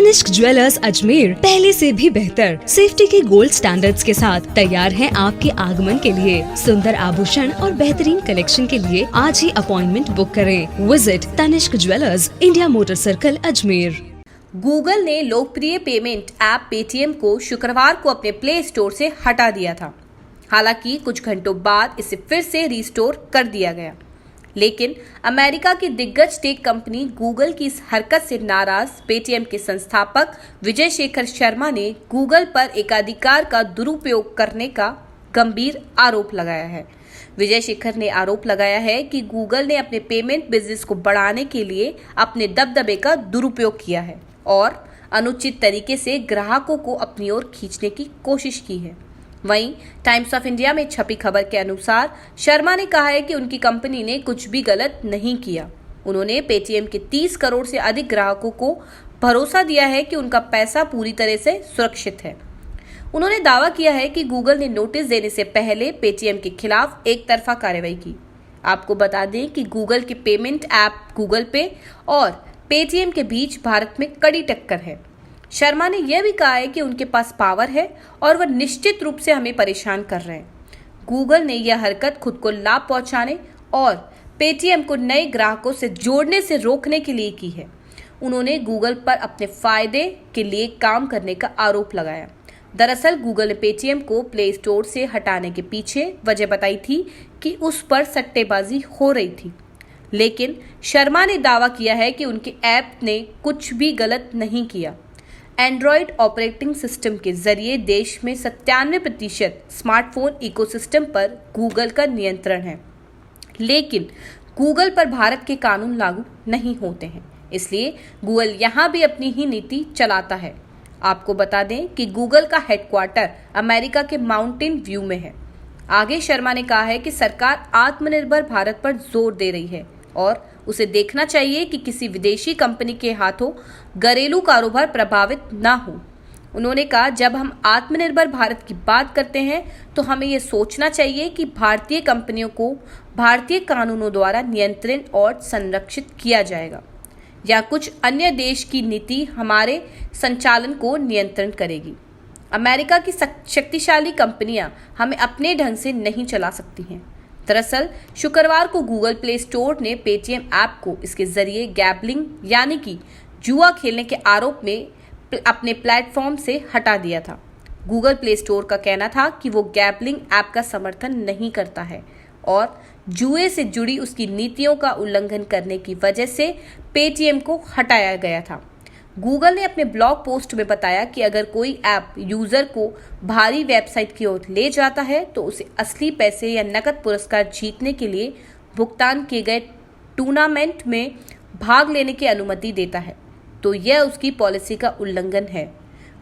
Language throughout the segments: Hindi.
तनिष्क ज्वेलर्स अजमेर पहले से भी बेहतर सेफ्टी के गोल्ड स्टैंडर्ड्स के साथ तैयार हैं आपके आगमन के लिए। सुंदर आभूषण और बेहतरीन कलेक्शन के लिए आज ही अपॉइंटमेंट बुक करें। Visit Tanishq jewellers, India Motor Circle, Ajmer. Google ने लोकप्रिय पेमेंट ऐप पेटीएम को शुक्रवार को अपने प्ले स्टोर से हटा दिया था। हालांकि कुछ घंटों बाद इसे फिर से रिस्टोर कर दिया गया, लेकिन अमेरिका की दिग्गज टेक कंपनी गूगल की इस हरकत से नाराज पेटीएम के संस्थापक विजय शेखर शर्मा ने गूगल पर एकाधिकार का दुरुपयोग करने का गंभीर आरोप लगाया है। विजय शेखर ने आरोप लगाया है कि गूगल ने अपने पेमेंट बिजनेस को बढ़ाने के लिए अपने दबदबे का दुरुपयोग किया है और अनुचित तरीके से ग्राहकों को अपनी ओर खींचने की कोशिश की है। वहीं टाइम्स ऑफ इंडिया में छपी खबर के अनुसार शर्मा ने कहा है कि उनकी कंपनी ने कुछ भी गलत नहीं किया। उन्होंने पेटीएम के 30 करोड़ से अधिक ग्राहकों को भरोसा दिया है कि उनका पैसा पूरी तरह से सुरक्षित है। उन्होंने दावा किया है कि गूगल ने नोटिस देने से पहले पेटीएम के खिलाफ एक तरफा कार्रवाई की। आपको बता दें कि गूगल के पेमेंट ऐप गूगल पे और पेटीएम के बीच भारत में कड़ी टक्कर है। शर्मा ने यह भी कहा है कि उनके पास पावर है और वह निश्चित रूप से हमें परेशान कर रहे हैं। गूगल ने यह हरकत खुद को लाभ पहुंचाने और पेटीएम को नए ग्राहकों से जोड़ने से रोकने के लिए की है। उन्होंने गूगल पर अपने फायदे के लिए काम करने का आरोप लगाया। दरअसल गूगल ने पेटीएम को प्ले स्टोर से हटाने के पीछे वजह बताई थी कि उस पर सट्टेबाजी हो रही थी, लेकिन शर्मा ने दावा किया है कि उनके ऐप ने कुछ भी गलत नहीं किया। एंड्रॉयड ऑपरेटिंग सिस्टम के जरिए देश में 97% स्मार्टफोन इकोसिस्टम पर गूगल का नियंत्रण है, लेकिन गूगल पर भारत के कानून लागू नहीं होते हैं, इसलिए गूगल यहाँ भी अपनी ही नीति चलाता है। आपको बता दें कि गूगल का हेडक्वार्टर अमेरिका के माउंटेन व्यू में है। आगे शर्मा ने कहा है कि सरकार आत्मनिर्भर भारत पर जोर दे रही है और उसे देखना चाहिए कि किसी विदेशी कंपनी के हाथों घरेलू कारोबार प्रभावित ना हो। उन्होंने कहा, जब हम आत्मनिर्भर भारत की बात करते हैं तो हमें यह सोचना चाहिए कि भारतीय कंपनियों को भारतीय कानूनों द्वारा नियंत्रित और संरक्षित किया जाएगा या कुछ अन्य देश की नीति हमारे संचालन को नियंत्रण करेगी। अमेरिका की शक्तिशाली कंपनियां हमें अपने ढंग से नहीं चला सकती हैं। दरअसल शुक्रवार को गूगल प्ले स्टोर ने पेटीएम ऐप को इसके जरिए गैम्बलिंग यानी कि जुआ खेलने के आरोप में अपने प्लेटफॉर्म से हटा दिया था। गूगल प्ले स्टोर का कहना था कि वो गैम्बलिंग ऐप का समर्थन नहीं करता है और जुए से जुड़ी उसकी नीतियों का उल्लंघन करने की वजह से पेटीएम को हटाया गया था। गूगल ने अपने ब्लॉग पोस्ट में बताया कि अगर कोई ऐप यूजर को भारी वेबसाइट की ओर ले जाता है तो उसे असली पैसे या नकद पुरस्कार जीतने के लिए भुगतान किए गए टूर्नामेंट में भाग लेने की अनुमति देता है, तो यह उसकी पॉलिसी का उल्लंघन है।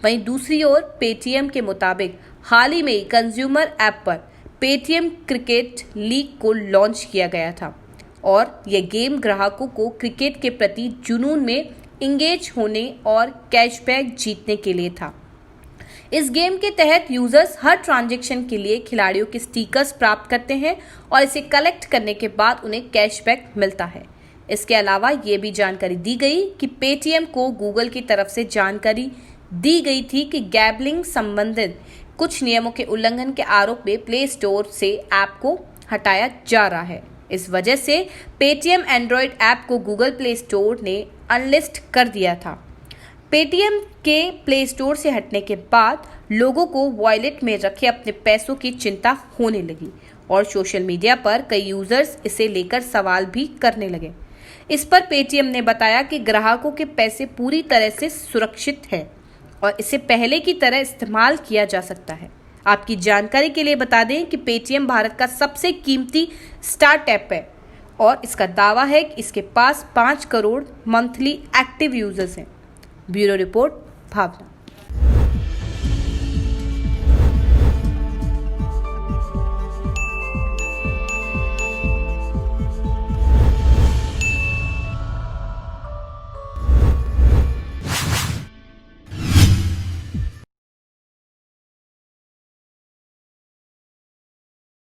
वहीं दूसरी ओर पेटीएम के मुताबिक हाल ही में कंज्यूमर ऐप पर पेटीएम क्रिकेट लीग को लॉन्च किया गया था और यह गेम ग्राहकों को क्रिकेट के प्रति जुनून में इंगेज होने और कैशबैक जीतने के लिए था। इस गेम के तहत यूजर्स हर ट्रांजैक्शन के लिए खिलाड़ियों के स्टिकर्स प्राप्त करते हैं और इसे कलेक्ट करने के बाद उन्हें कैशबैक मिलता है। इसके अलावा ये भी जानकारी दी गई कि पेटीएम को गूगल की तरफ से जानकारी दी गई थी कि गैम्बलिंग संबंधित कुछ नियमों के उल्लंघन के आरोप में प्ले स्टोर से ऐप को हटाया जा रहा है। इस वजह से पेटीएम एंड्रॉयड ऐप को गूगल प्ले स्टोर ने अनलिस्ट कर दिया था। पेटीएम के प्ले स्टोर से हटने के बाद लोगों को वॉलेट में रखे अपने पैसों की चिंता होने लगी और सोशल मीडिया पर कई यूजर्स इसे लेकर सवाल भी करने लगे। इस पर पेटीएम ने बताया कि ग्राहकों के पैसे पूरी तरह से सुरक्षित हैं और इसे पहले की तरह इस्तेमाल किया जा सकता है। आपकी जानकारी के लिए बता दें कि पेटीएम भारत का सबसे कीमती स्टार्टअप है और इसका दावा है कि इसके पास 5 करोड़ मंथली एक्टिव यूजर्स हैं। ब्यूरो रिपोर्ट, भावना।